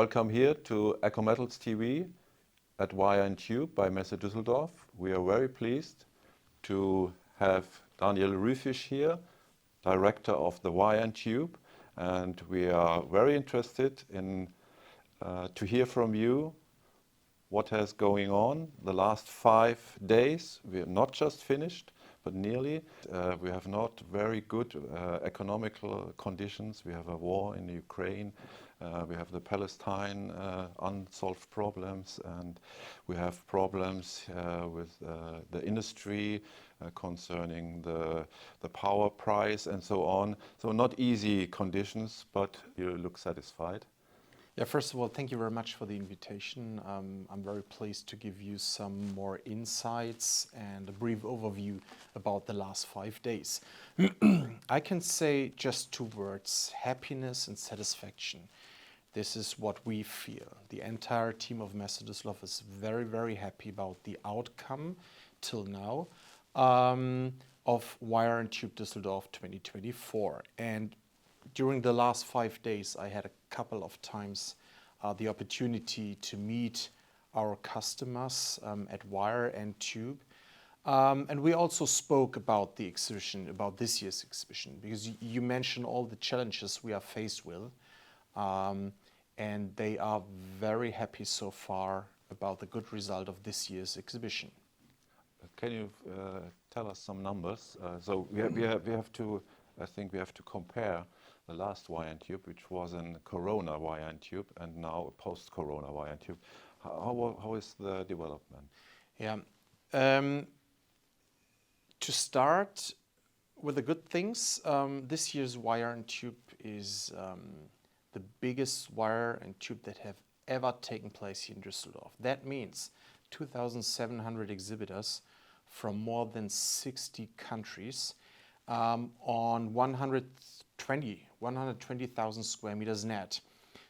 Welcome here to ecoMetals TV at Wire and Tube by Messe Düsseldorf. We are very pleased to have Daniel Ryfisch here, director of the Wire and Tube, and we are very interested in to hear from you what has going on the last 5 days. We are not just finished, but nearly. We have not very good economical conditions. We have a war in Ukraine. We have the Palestine unsolved problems, and we have problems with the industry concerning the power price and so on. So not easy conditions, but you look satisfied. Yeah, first of all, thank you very much for the invitation. I'm very pleased to give you some more insights and a brief overview about the last 5 days. I can say just 2 words: happiness and satisfaction. This is what we feel. The entire team of Messe Düsseldorf is very, very happy about the outcome till now of Wire and Tube Düsseldorf 2024. And during the last 5 days, I had a couple of times the opportunity to meet our customers at Wire and Tube. And we also spoke about the exhibition, about this year's exhibition, because you mentioned all the challenges we are faced with. And they are very happy so far about the good result of this year's exhibition. Can you tell us some numbers? So we have to, I think we have to compare the last Wire and Tube, which was in Corona Wire and Tube, and now a post-Corona Wire and Tube. How is the development? Yeah. To start with the good things, this year's Wire and Tube is the biggest Wire and Tube that have ever taken place here in Düsseldorf. That means 2,700 exhibitors from more than 60 countries on 120,000 square meters net.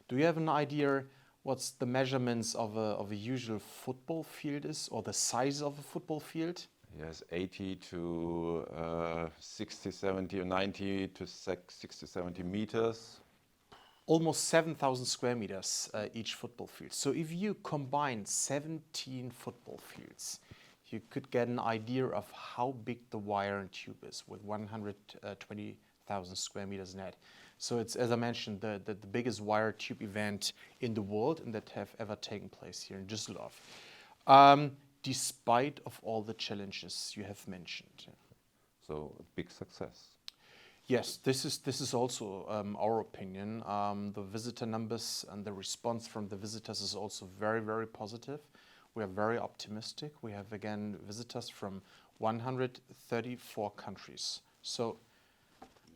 Do you have an idea what's the measurements of a usual football field is, or the size of a football field? Yes, 80 to 60, 70, or 90 to 60, 70 meters. Almost 7,000 square meters each football field. So if you combine 17 football fields, you could get an idea of how big the Wire and Tube is with 120,000 square meters net. So it's, as I mentioned, the biggest Wire Tube event in the world and that have ever taken place here in Düsseldorf, despite of all the challenges you have mentioned. So a big success. Yes, this is also our opinion. The visitor numbers and the response from the visitors is also very, very positive. We are very optimistic. We have again visitors from 134 countries. So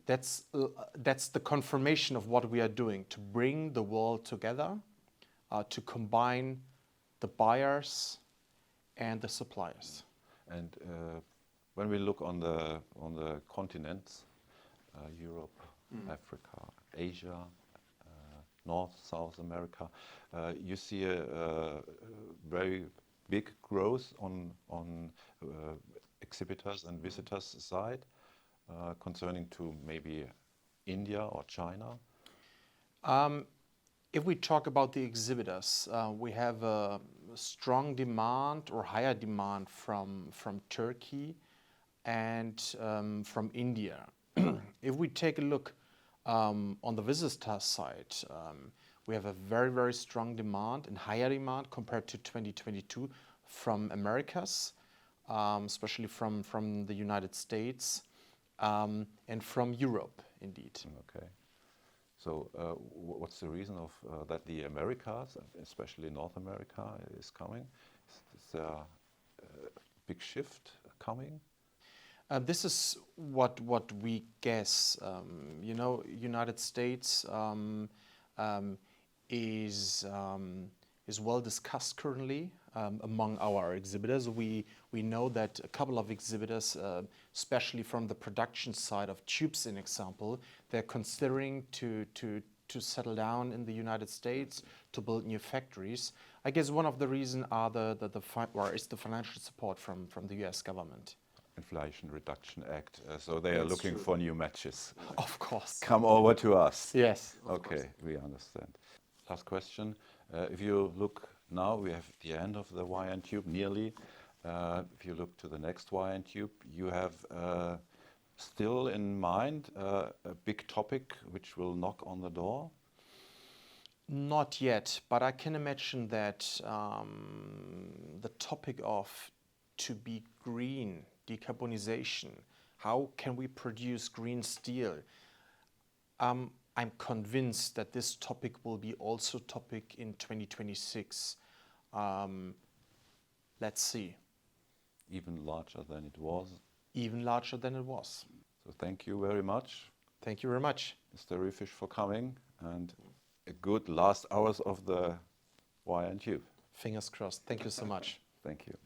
that's the confirmation of what we are doing, to bring the world together, to combine the buyers and the suppliers. And when we look on the continents, Europe, Africa, Asia, North, South America, you see a very big growth on exhibitors and visitors side concerning to maybe India or China. If we talk about the exhibitors, we have a strong demand or higher demand from Turkey and from India. If we take a look on the visitor side, we have a very, very strong demand and higher demand compared to 2022 from Americas, especially from the United States and from Europe, indeed. Okay. So what's the reason of that the Americas, especially North America, is coming? Is there a big shift coming? This is what we guess. You know, United States is well discussed currently among our exhibitors. We know that a couple of exhibitors, especially from the production side of tubes, in example, they're considering to settle down in the United States to build new factories. I guess one of the reasons is the financial support from the U.S. government. Inflation Reduction Act, so they are looking for new matches. Of course. Come over to us. Yes. Okay, we understand. last question. If you look now, we have the end of the wire and tube nearly. If you look to the next wire and tube, you have still in mind a big topic which will knock on the door? Not yet, but I can imagine that the topic of to be green, decarbonization, how can we produce green steel? I'm convinced that this topic will be also topic in 2026. Let's see. Even larger than it was. Even larger than it was. So thank you very much. Thank you very much. Mr. Ryfisch, for coming, and a good last hours of the wire and tube. Fingers crossed. Thank you so much. Thank you.